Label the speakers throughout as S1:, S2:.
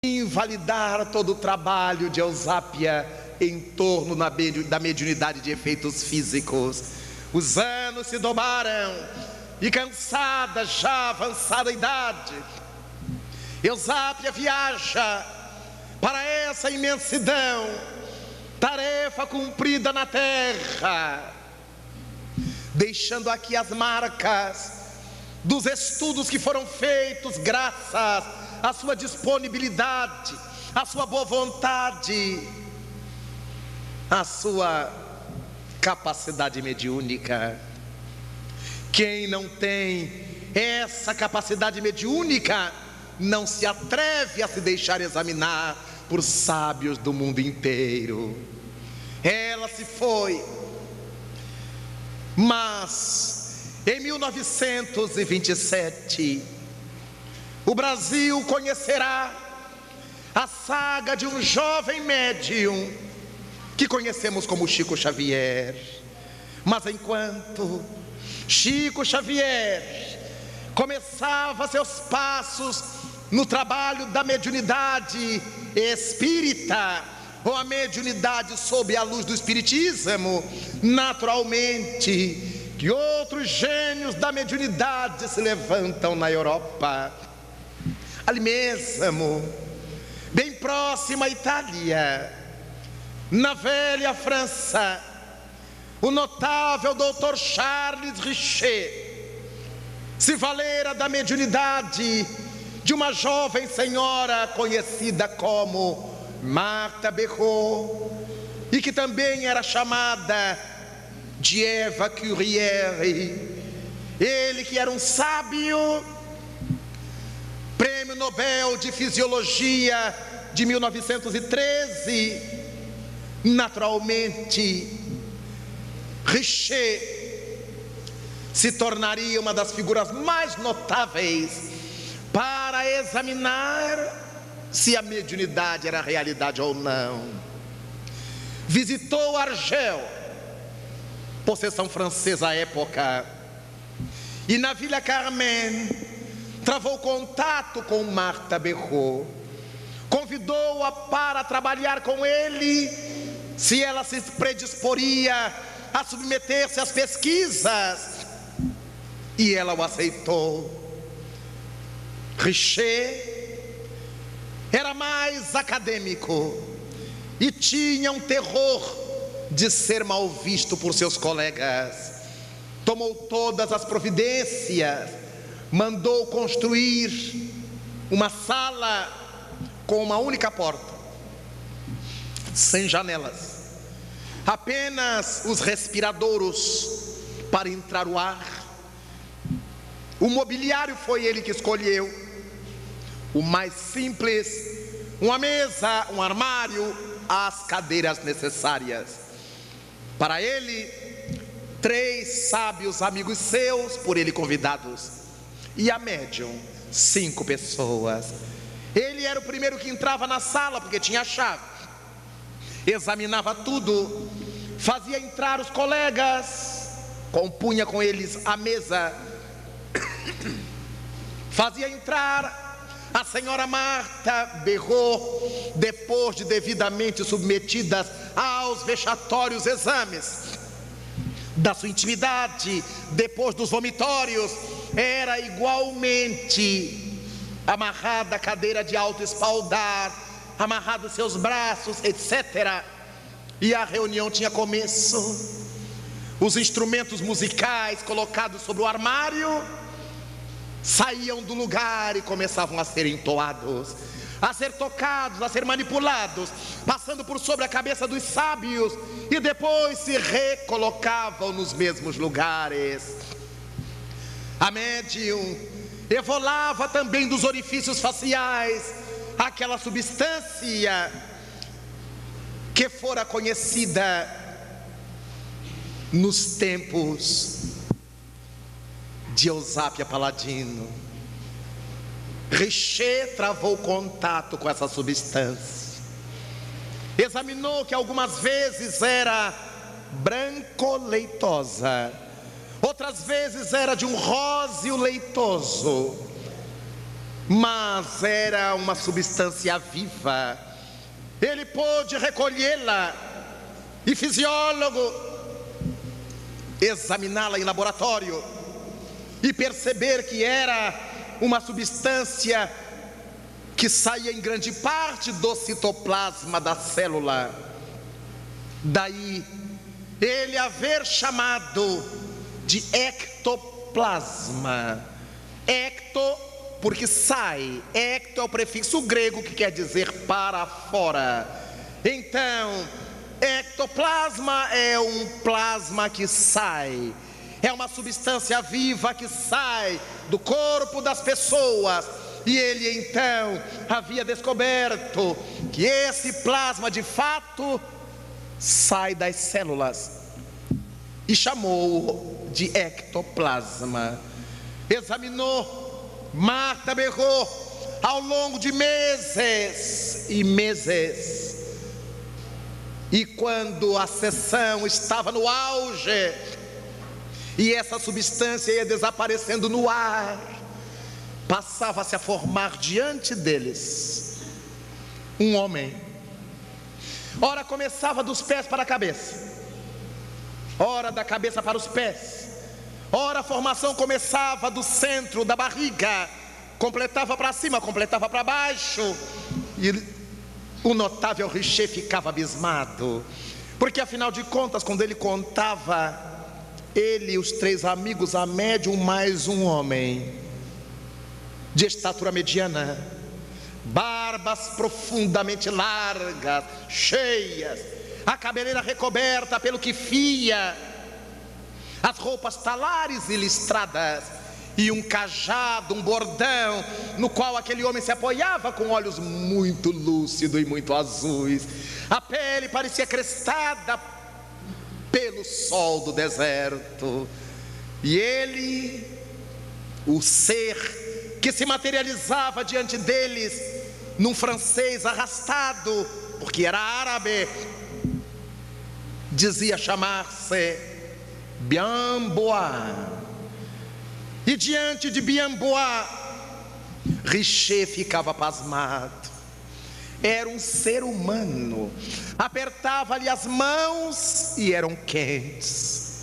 S1: invalidar todo o trabalho de Eusápia em torno da mediunidade de efeitos físicos. Os anos se dobraram e, cansada, já avançada idade, Eusápia viaja para essa imensidão, tarefa cumprida na terra, deixando aqui as marcas dos estudos que foram feitos graças à sua disponibilidade, à sua boa vontade, à sua capacidade mediúnica. Quem não tem essa capacidade mediúnica não se atreve a se deixar examinar por sábios do mundo inteiro. Ela se foi, mas em 1927 o Brasil conhecerá a saga de um jovem médium que conhecemos como Chico Xavier. Mas enquanto Chico Xavier começava seus passos no trabalho da mediunidade espírita, ou a mediunidade sob a luz do espiritismo, naturalmente que outros gênios da mediunidade se levantam na Europa. Ali mesmo, bem próximo à Itália, na velha França, o notável Dr. Charles Richer se valera da mediunidade de uma jovem senhora conhecida como Martha Béraud, e que também era chamada de Eva Curieri. Ele, que era um sábio, Prêmio Nobel de Fisiologia de 1913, naturalmente Richer se tornaria uma das figuras mais notáveis para examinar se a mediunidade era realidade ou não. Visitou Argel, possessão francesa à época, e na Vila Carmen travou contato com Martha Béraud, convidou-a para trabalhar com ele, se ela se predisporia a submeter-se às pesquisas, e ela o aceitou. Richer era mais acadêmico e tinha um terror de ser mal visto por seus colegas. Tomou todas as providências, mandou construir uma sala com uma única porta, sem janelas, apenas os respiradouros para entrar o ar. O mobiliário foi ele que escolheu, o mais simples: uma mesa, um armário, as cadeiras necessárias. Para ele, 3 sábios amigos seus, por ele convidados, e a médium, 5 pessoas. Ele era o primeiro que entrava na sala, porque tinha a chave, examinava tudo, fazia entrar os colegas, compunha com eles a mesa, fazia entrar a senhora Martha Béraud, depois de devidamente submetidas aos vexatórios exames da sua intimidade, depois dos vomitórios, era igualmente amarrada à cadeira de alto espaldar, amarrado seus braços, etc. E a reunião tinha começo. Os instrumentos musicais colocados sobre o armário saíam do lugar e começavam a ser entoados, a ser tocados, a ser manipulados, passando por sobre a cabeça dos sábios, e depois se recolocavam nos mesmos lugares. A médium evolava também dos orifícios faciais aquela substância que fora conhecida nos tempos de Eusápia Paladino. Richer travou contato com essa substância, examinou que algumas vezes era branco-leitosa, outras vezes era de um róseo leitoso, mas era uma substância viva. Ele pôde recolhê-la e fisiólogo examiná-la em laboratório e perceber que era uma substância que saía em grande parte do citoplasma da célula. Daí ele haver chamado de ectoplasma. Ecto, porque sai. Ecto é o prefixo grego que quer dizer para fora. Então, ectoplasma é um plasma que sai. É uma substância viva que sai do corpo das pessoas. E ele então havia descoberto que esse plasma de fato sai das células e chamou de ectoplasma. Examinou, Marta berrou ao longo de meses e meses. E quando a sessão estava no auge e essa substância ia desaparecendo no ar, passava-se a formar diante deles um homem. Ora começava dos pés para a cabeça, ora da cabeça para os pés, ora a formação começava do centro da barriga, completava para cima, completava para baixo. E o notável Richer ficava abismado, porque afinal de contas, quando ele contava, ele e os 3 amigos, a médium mais um homem de estatura mediana, barbas profundamente largas, cheias, a cabeleira recoberta pelo que fia, as roupas talares e listradas, e um cajado, um bordão, no qual aquele homem se apoiava, com olhos muito lúcidos e muito azuis. A pele parecia crestada pelo sol do deserto. E ele, o ser que se materializava diante deles, num francês arrastado, porque era árabe, dizia chamar-se Bienbois. E diante de Bienbois, Richer ficava pasmado. Era um ser humano, apertava-lhe as mãos e eram quentes,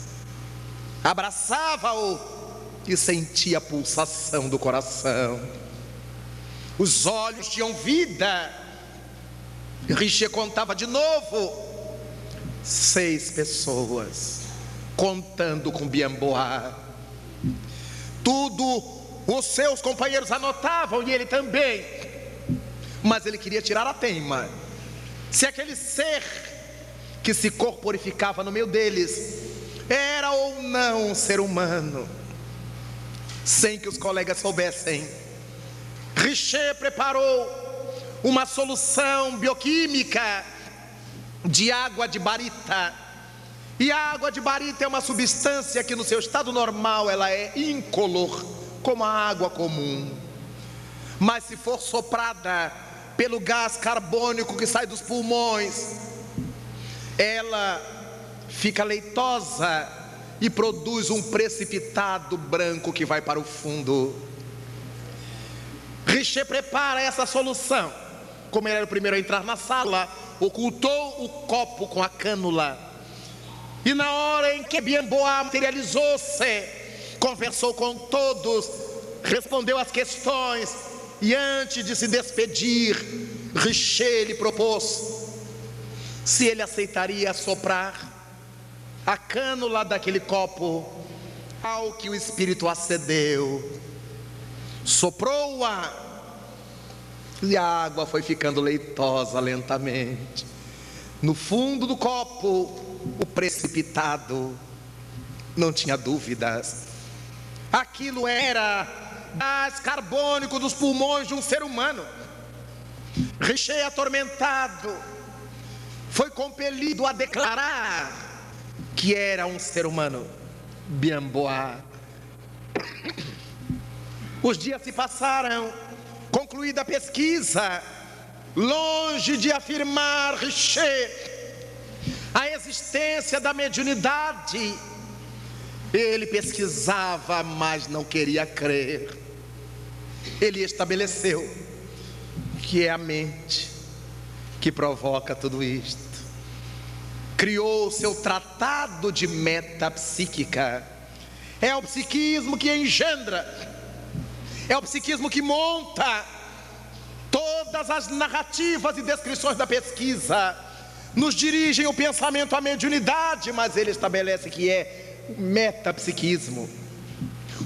S1: abraçava-o e sentia a pulsação do coração. Os olhos tinham vida. Richer contava de novo: 6 pessoas, contando com Bienbois. Tudo os seus companheiros anotavam e ele também. Mas ele queria tirar a teima. Se aquele ser que se corporificava no meio deles era ou não um ser humano, sem que os colegas soubessem. Richer preparou uma solução bioquímica de água de barita. E a água de barita é uma substância que no seu estado normal ela é incolor, como a água comum. Mas se for soprada pelo gás carbônico que sai dos pulmões, ela fica leitosa e produz um precipitado branco que vai para o fundo. Richer prepara essa solução. Como ele era o primeiro a entrar na sala, ocultou o copo com a cânula. E na hora em que Bienbois materializou-se, conversou com todos, respondeu às questões, e antes de se despedir, Richer lhe propôs se ele aceitaria soprar a cânula daquele copo, ao que o espírito acedeu. Soprou-a e a água foi ficando leitosa lentamente. No fundo do copo, o precipitado, não tinha dúvidas, aquilo era gás carbônico dos pulmões de um ser humano. Richer, atormentado, foi compelido a declarar que era um ser humano. Bienbois. Os dias se passaram, concluída a pesquisa, longe de afirmar Richer a existência da mediunidade, ele pesquisava, mas não queria crer. ele estabeleceu que é a mente que provoca tudo isto. Criou o seu tratado de metapsíquica. É o psiquismo que engendra, é o psiquismo que monta todas as narrativas e descrições da pesquisa, nos dirigem o pensamento à mediunidade, mas ele estabelece que é o metapsiquismo,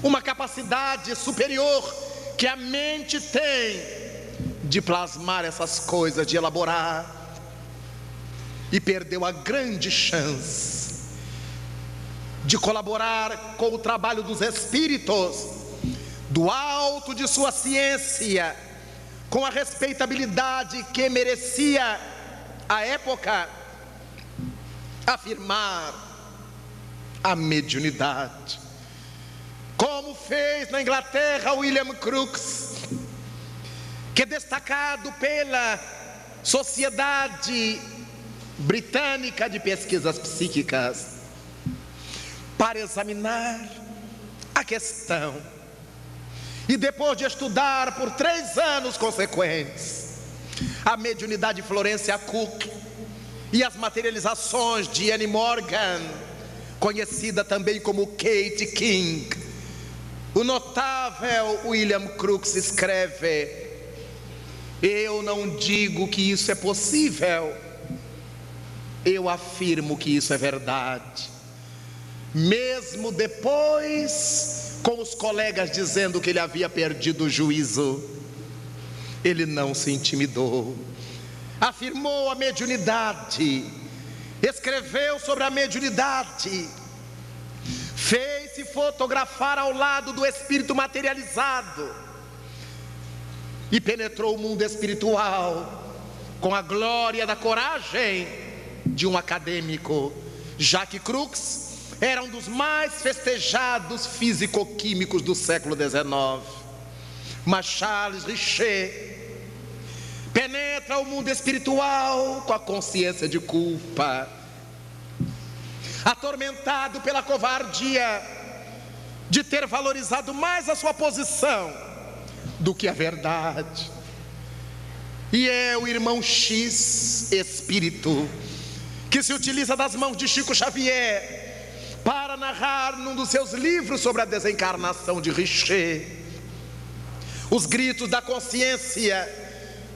S1: uma capacidade superior que a mente tem de plasmar essas coisas, de elaborar, e perdeu a grande chance de colaborar com o trabalho dos espíritos, do alto de sua ciência, com a respeitabilidade que merecia à época, afirmar a mediunidade, como fez na Inglaterra William Crookes, que é destacado pela Sociedade Britânica de Pesquisas Psíquicas, para examinar a questão. E depois de estudar por 3 anos consequentes a mediunidade de Florência Cook e as materializações de Annie Morgan, conhecida também como Kate King, o notável William Crookes escreve: eu não digo que isso é possível, eu afirmo que isso é verdade. Mesmo depois, com os colegas dizendo que ele havia perdido o juízo, ele não se intimidou, afirmou a mediunidade, escreveu sobre a mediunidade, fez-se fotografar ao lado do espírito materializado e penetrou o mundo espiritual com a glória da coragem de um acadêmico. Jacques Crookes era um dos mais festejados físico-químicos do século XIX. Mas Charles Richer penetra o mundo espiritual com a consciência de culpa, atormentado pela covardia de ter valorizado mais a sua posição do que a verdade. E é o irmão X, espírito, que se utiliza das mãos de Chico Xavier para narrar num dos seus livros sobre a desencarnação de Richer os gritos da consciência,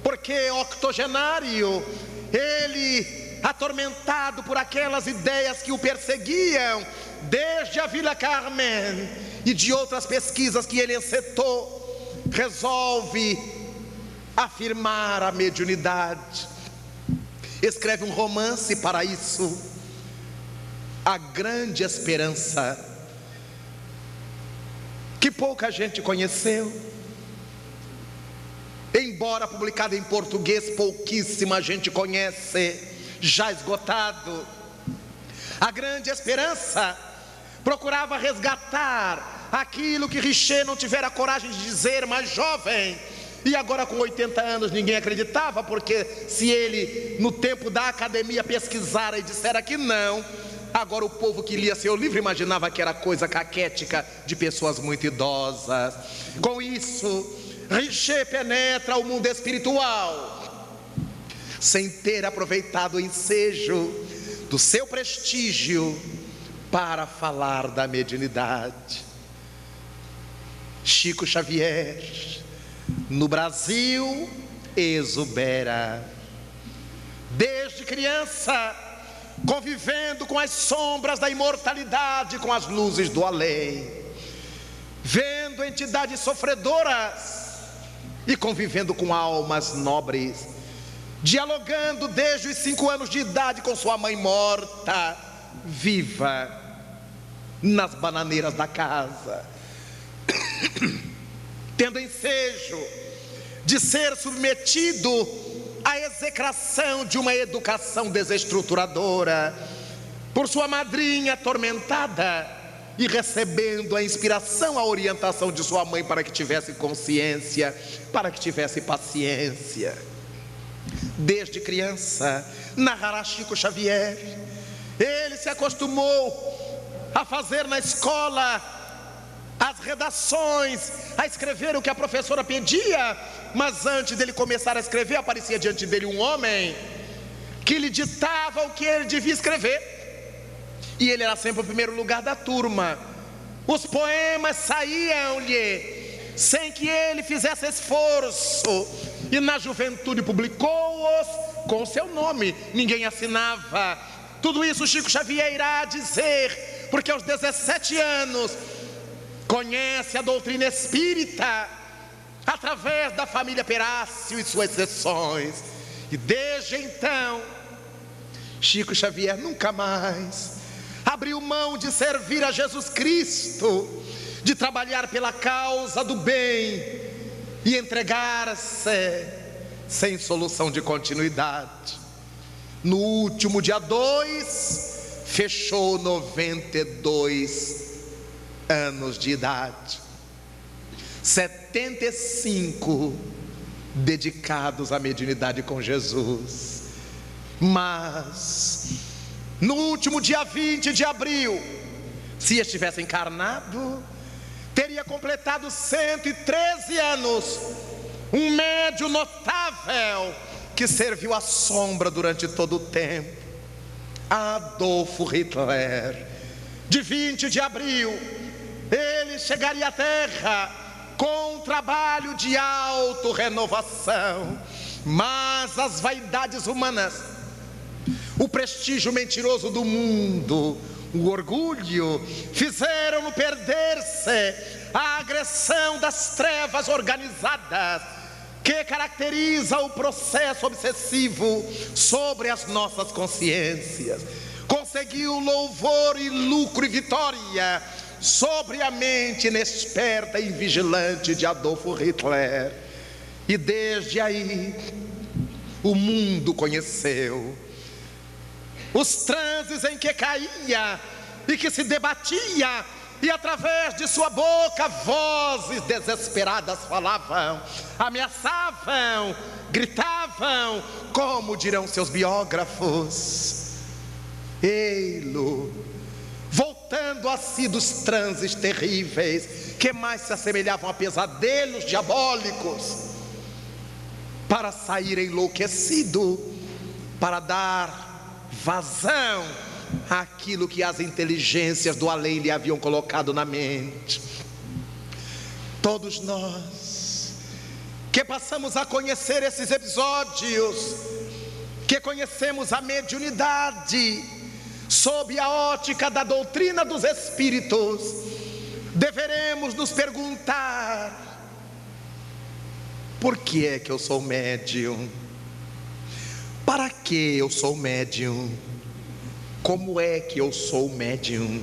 S1: porque octogenário, ele, atormentado por aquelas ideias que o perseguiam desde a Vila Carmen e de outras pesquisas que ele encetou, resolve afirmar a mediunidade. Escreve um romance para isso, A Grande Esperança, que pouca gente conheceu. Embora publicado em português, pouquíssima gente conhece, já esgotado. A Grande Esperança procurava resgatar aquilo que Richer não tivera coragem de dizer mais jovem, e agora com 80 anos ninguém acreditava, porque se ele no tempo da academia pesquisara e dissera que não, agora o povo que lia seu livro imaginava que era coisa caquética de pessoas muito idosas. Com isso, Richer penetra o mundo espiritual sem ter aproveitado o ensejo do seu prestígio para falar da mediunidade. Chico Xavier, no Brasil, exubera. Desde criança, convivendo com as sombras da imortalidade, com as luzes do além, vendo entidades sofredoras e convivendo com almas nobres, dialogando desde os 5 anos de idade com sua mãe morta, viva, nas bananeiras da casa, tendo ensejo de ser submetido à execração de uma educação desestruturadora por sua madrinha atormentada, e recebendo a inspiração, a orientação de sua mãe para que tivesse consciência, para que tivesse paciência. Desde criança, narrará Chico Xavier, ele se acostumou a fazer na escola as redações, a escrever o que a professora pedia. Mas antes dele começar a escrever, aparecia diante dele um homem que lhe ditava o que ele devia escrever, e ele era sempre o primeiro lugar da turma. Os poemas saíam-lhe sem que ele fizesse esforço, e na juventude publicou-os com seu nome, ninguém assinava. Tudo isso Chico Xavier irá dizer, porque aos 17 anos conhece a doutrina espírita através da família Perácio e suas sessões, e desde então Chico Xavier nunca mais abriu mão de servir a Jesus Cristo, de trabalhar pela causa do bem e entregar-se sem solução de continuidade. No último dia 2, fechou 92 anos de idade, 75 dedicados à mediunidade com Jesus. Mas no último dia 20 de abril, se estivesse encarnado, teria completado 113 anos, um médium notável que serviu à sombra durante todo o tempo, Adolfo Hitler. De 20 de abril, ele chegaria à Terra com um trabalho de autorrenovação, mas as vaidades humanas, o prestígio mentiroso do mundo, o orgulho, fizeram-no perder-se a agressão das trevas organizadas que caracteriza o processo obsessivo sobre as nossas consciências. Conseguiu louvor e lucro e vitória sobre a mente inexperta e vigilante de Adolfo Hitler. E desde aí o mundo conheceu os transes em que caía e que se debatia, e através de sua boca vozes desesperadas falavam, ameaçavam, gritavam, como dirão seus biógrafos. Ei-lo, voltando a si dos transes terríveis, que mais se assemelhavam a pesadelos diabólicos, para sair enlouquecido, para dar vazão àquilo que as inteligências do além lhe haviam colocado na mente. Todos nós que passamos a conhecer esses episódios, que conhecemos a mediunidade sob a ótica da doutrina dos espíritos, deveremos nos perguntar: por que é que eu sou médium? Para que eu sou médium? Como é que eu sou médium?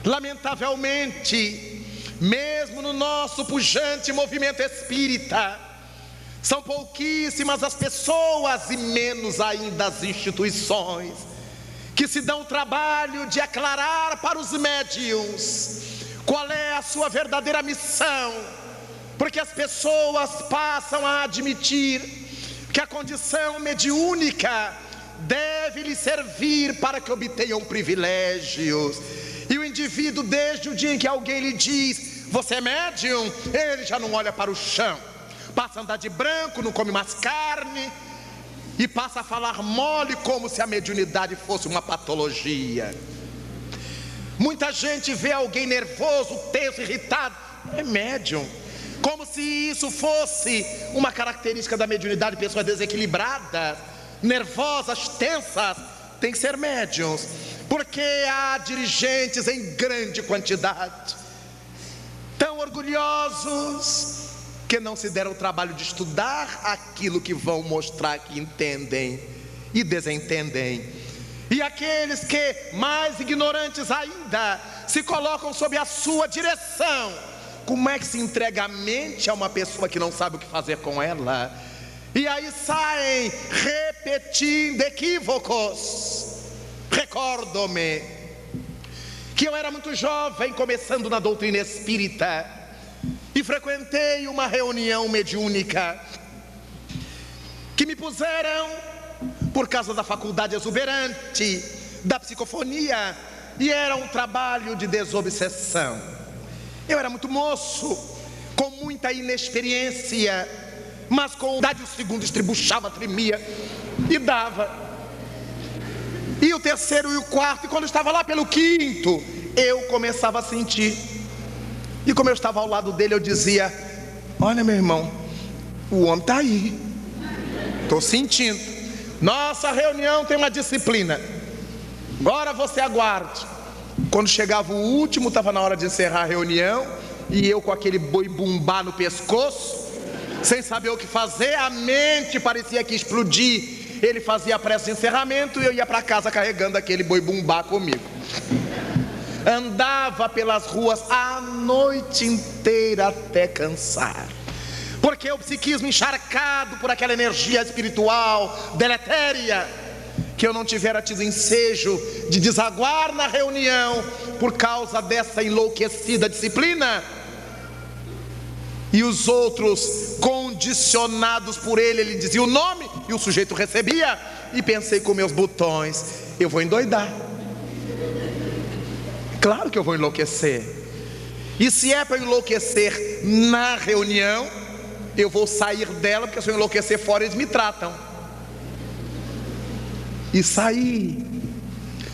S1: Lamentavelmente, mesmo no nosso pujante movimento espírita, são pouquíssimas as pessoas e menos ainda as instituições que se dão o trabalho de aclarar para os médiuns qual é a sua verdadeira missão, porque as pessoas passam a admitir que a condição mediúnica deve lhe servir para que obtenham privilégios, e o indivíduo, desde o dia em que alguém lhe diz: você é médium, ele já não olha para o chão, passa a andar de branco, não come mais carne, e passa a falar mole, como se a mediunidade fosse uma patologia. Muita gente vê alguém nervoso, tenso, irritado, é médium, como se isso fosse uma característica da mediunidade. Pessoas desequilibradas, nervosas, tensas, tem que ser médiums, porque há dirigentes em grande quantidade, tão orgulhosos, que não se deram o trabalho de estudar aquilo que vão mostrar que entendem e desentendem. E aqueles que, mais ignorantes ainda, se colocam sob a sua direção. Como é que se entrega a mente a uma pessoa que não sabe o que fazer com ela? E aí saem repetindo equívocos. Recordo-me que eu era muito jovem, começando na doutrina espírita, e frequentei uma reunião mediúnica que me puseram, por causa da faculdade exuberante da psicofonia, e era um trabalho de desobsessão. Eu era muito moço, com muita inexperiência, mas com idade o segundo estribuchava, tremia e dava. E o terceiro e o quarto, e quando eu estava lá pelo quinto, eu começava a sentir. E como eu estava ao lado dele, eu dizia: olha, meu irmão, o homem está aí, estou sentindo. Nossa reunião tem uma disciplina, agora você aguarde. Quando chegava o último, estava na hora de encerrar a reunião, e eu com aquele boi bumbá no pescoço, sem saber o que fazer, a mente parecia que explodir. Ele fazia a prece de encerramento e eu ia para casa carregando aquele boi bumbá comigo. Andava pelas ruas a noite inteira até cansar, porque o psiquismo encharcado por aquela energia espiritual deletéria, que eu não tivera tido ensejo de desaguar na reunião por causa dessa enlouquecida disciplina. E os outros, condicionados por ele dizia o nome e o sujeito recebia. E pensei com meus botões: eu vou endoidar, claro que eu vou enlouquecer. E se é para enlouquecer na reunião, eu vou sair dela, porque se eu enlouquecer fora eles me tratam. E saí,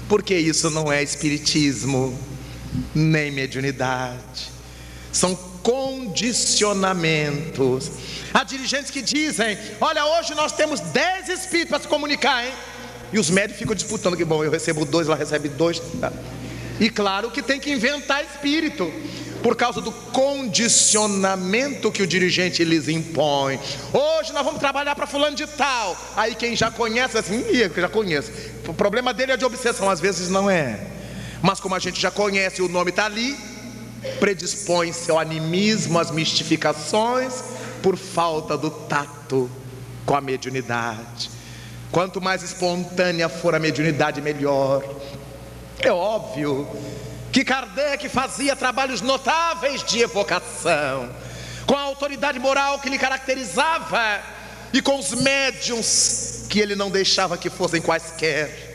S1: porque isso não é espiritismo, nem mediunidade, são condicionamentos. Há dirigentes que dizem: olha, hoje nós temos 10 espíritos para se comunicar, hein? E os médios ficam disputando, que bom, eu recebo 2, ela recebe 2, tá? E claro que tem que inventar espírito, por causa do condicionamento que o dirigente lhes impõe. Hoje nós vamos trabalhar para fulano de tal. Aí quem já conhece, assim, eu já conheço. O problema dele é de obsessão, às vezes não é. Mas como a gente já conhece, o nome está ali, predispõe-se ao animismo, às mistificações, por falta do tato com a mediunidade. Quanto mais espontânea for a mediunidade, melhor. É óbvio que Kardec fazia trabalhos notáveis de evocação, com a autoridade moral que lhe caracterizava, e com os médiuns que ele não deixava que fossem quaisquer.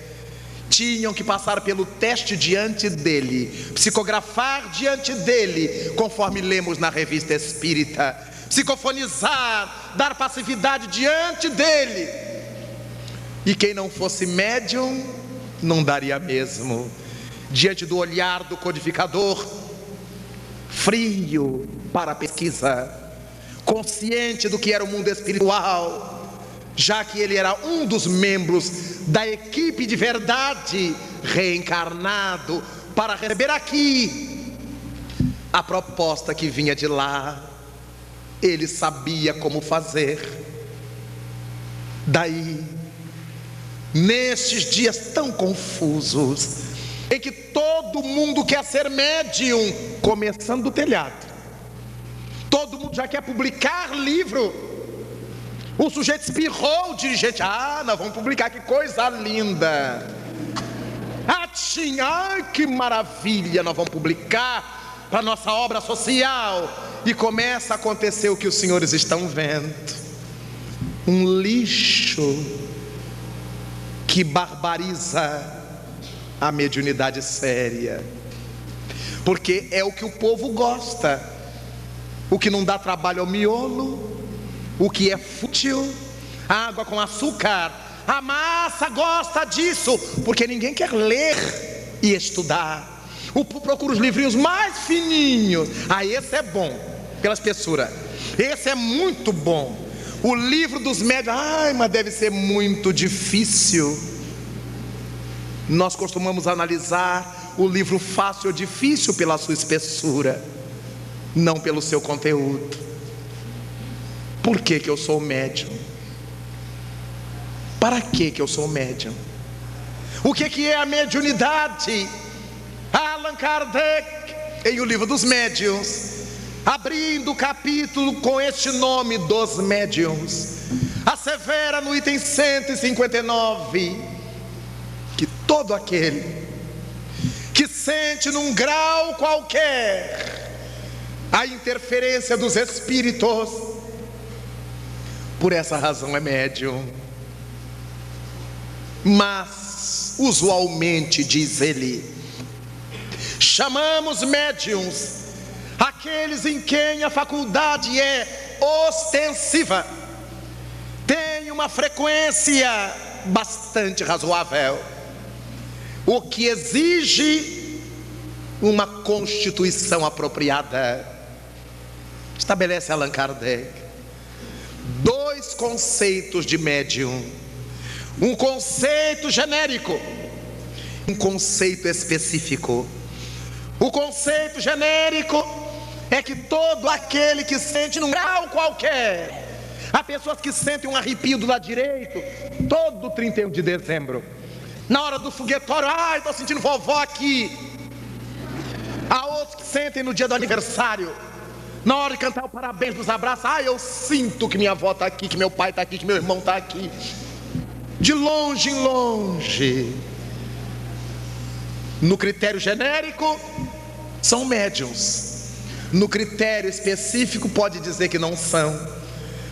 S1: Tinham que passar pelo teste diante dele, psicografar diante dele, conforme lemos na Revista Espírita, psicofonizar, dar passividade diante dele. E quem não fosse médium não daria mesmo. Diante do olhar do codificador, frio para a pesquisa, consciente do que era o mundo espiritual, já que ele era um dos membros da equipe de verdade, reencarnado para receber aqui a proposta que vinha de lá. Ele sabia como fazer. Daí, nestes dias tão confusos, em que todo mundo quer ser médium, começando do telhado, todo mundo já quer publicar livro. O sujeito espirrou, o dirigente: nós vamos publicar, que coisa linda. Ai, que maravilha, nós vamos publicar para nossa obra social. E começa a acontecer o que os senhores estão vendo: um lixo que barbariza a mediunidade séria, porque é o que o povo gosta, o que não dá trabalho ao miolo, o que é fútil, água com açúcar. A massa gosta disso, porque ninguém quer ler e estudar. O povo procura os livrinhos mais fininhos. Esse é bom, pela espessura, esse é muito bom. O livro dos médios, mas deve ser muito difícil. Nós costumamos analisar o livro fácil ou difícil pela sua espessura, não pelo seu conteúdo. Por que eu sou médium? Para que eu sou médium? O que é a mediunidade? Allan Kardec, em O Livro dos Médiuns, abrindo o capítulo com este nome, dos médiuns, assevera no item 159 que todo aquele que sente num grau qualquer a interferência dos espíritos, por essa razão é médium. Mas usualmente, diz ele, chamamos médiuns aqueles em quem a faculdade é ostensiva, tem uma frequência bastante razoável, o que exige uma constituição apropriada. Estabelece Allan Kardec dois conceitos de médium: um conceito genérico, um conceito específico. O conceito genérico é que todo aquele que sente num grau qualquer, há pessoas que sentem um arrepio do lado direito todo 31 de dezembro, na hora do foguetório, ai, estou sentindo vovó aqui. Há outros que sentem no dia do aniversário, na hora de cantar o parabéns, dos abraços, ai, eu sinto que minha avó está aqui, que meu pai está aqui, que meu irmão está aqui. De longe em longe. No critério genérico, são médiuns. No critério específico, pode dizer que não são,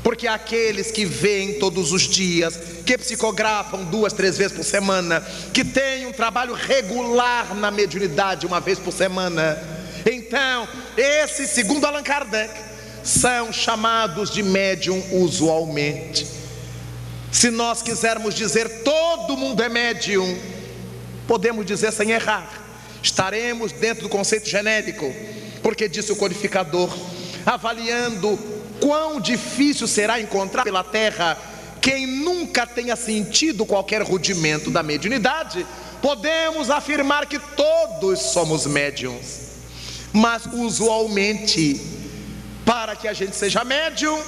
S1: porque aqueles que veem todos os dias, que psicografam 2, 3 vezes por semana, que têm um trabalho regular na mediunidade 1 vez por semana, então, esses, segundo Allan Kardec, são chamados de médium usualmente. Se nós quisermos dizer todo mundo é médium, podemos dizer sem errar, estaremos dentro do conceito genérico, porque disse o codificador, avaliando quão difícil será encontrar pela terra quem nunca tenha sentido qualquer rudimento da mediunidade, podemos afirmar que todos somos médiums. Mas usualmente, para que a gente seja médium,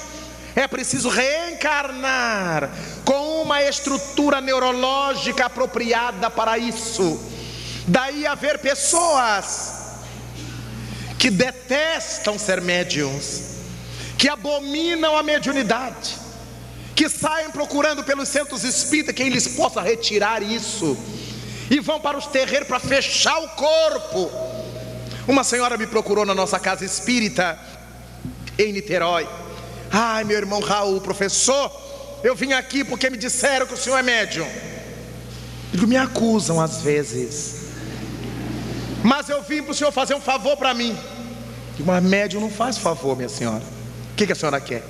S1: é preciso reencarnar com uma estrutura neurológica apropriada para isso. Daí haver pessoas que detestam ser médiums, que abominam a mediunidade, que saem procurando pelos centros espíritas quem lhes possa retirar isso, e vão para os terreiros para fechar o corpo. Uma senhora me procurou na nossa casa espírita em Niterói. Ai, meu irmão Raul, professor, eu vim aqui porque me disseram que o senhor é médium. Digo, me acusam às vezes, mas eu vim para o senhor fazer um favor para mim. Digo, mas médium não faz favor, minha senhora. O que a senhora quer?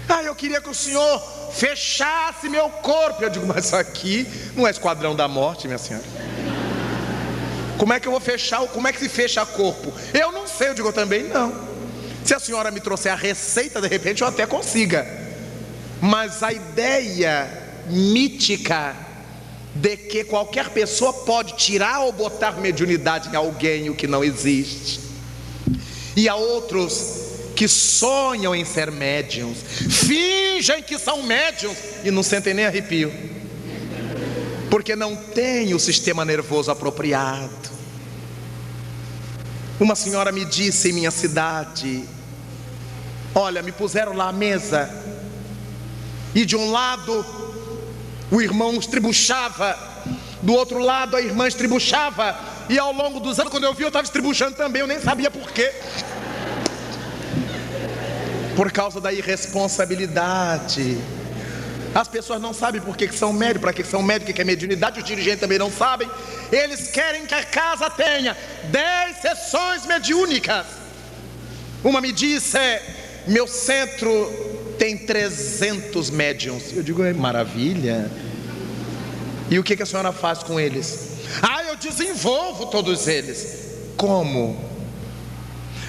S1: Ah, eu queria que o senhor fechasse meu corpo. Eu digo, mas isso aqui não é Esquadrão da Morte, minha senhora. Como é que eu vou fechar? Como é que se fecha corpo? Eu não sei. Eu digo, eu também não. Se a senhora me trouxer a receita, de repente eu até consiga. Mas a ideia mítica de que qualquer pessoa pode tirar ou botar mediunidade em alguém, o que não existe. E há outros que sonham em ser médiuns, fingem que são médiuns e não sentem nem arrepio, porque não tem o sistema nervoso apropriado. Uma senhora me disse em minha cidade, olha, me puseram lá à mesa, e de um lado o irmão estribuchava, do outro lado a irmã estribuchava, e ao longo dos anos, quando eu vi, eu estava estribuchando também, eu nem sabia por quê. Por causa da irresponsabilidade. As pessoas não sabem por que são médios, para que são médios, o que é mediunidade, os dirigentes também não sabem. Eles querem que a casa tenha 10 sessões mediúnicas. Uma me disse, meu centro tem 300 médiums. Eu digo, é maravilha. E o que a senhora faz com eles? Ah, eu desenvolvo todos eles. Como?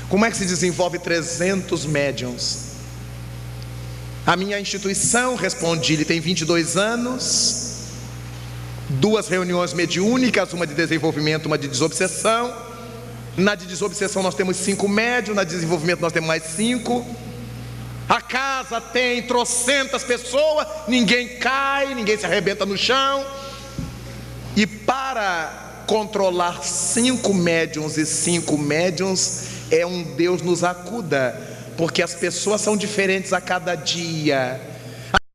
S1: Como é que se desenvolve 300 médiums? A minha instituição, respondi-lhe, tem 22 anos, 2 reuniões mediúnicas, uma de desenvolvimento, uma de desobsessão. Na de desobsessão nós temos 5 médiuns, na de desenvolvimento nós temos mais 5. A casa tem trocentas pessoas, ninguém cai, ninguém se arrebenta no chão. E para controlar 5 médiuns e 5 médiuns, é um Deus nos acuda, porque as pessoas são diferentes a cada dia.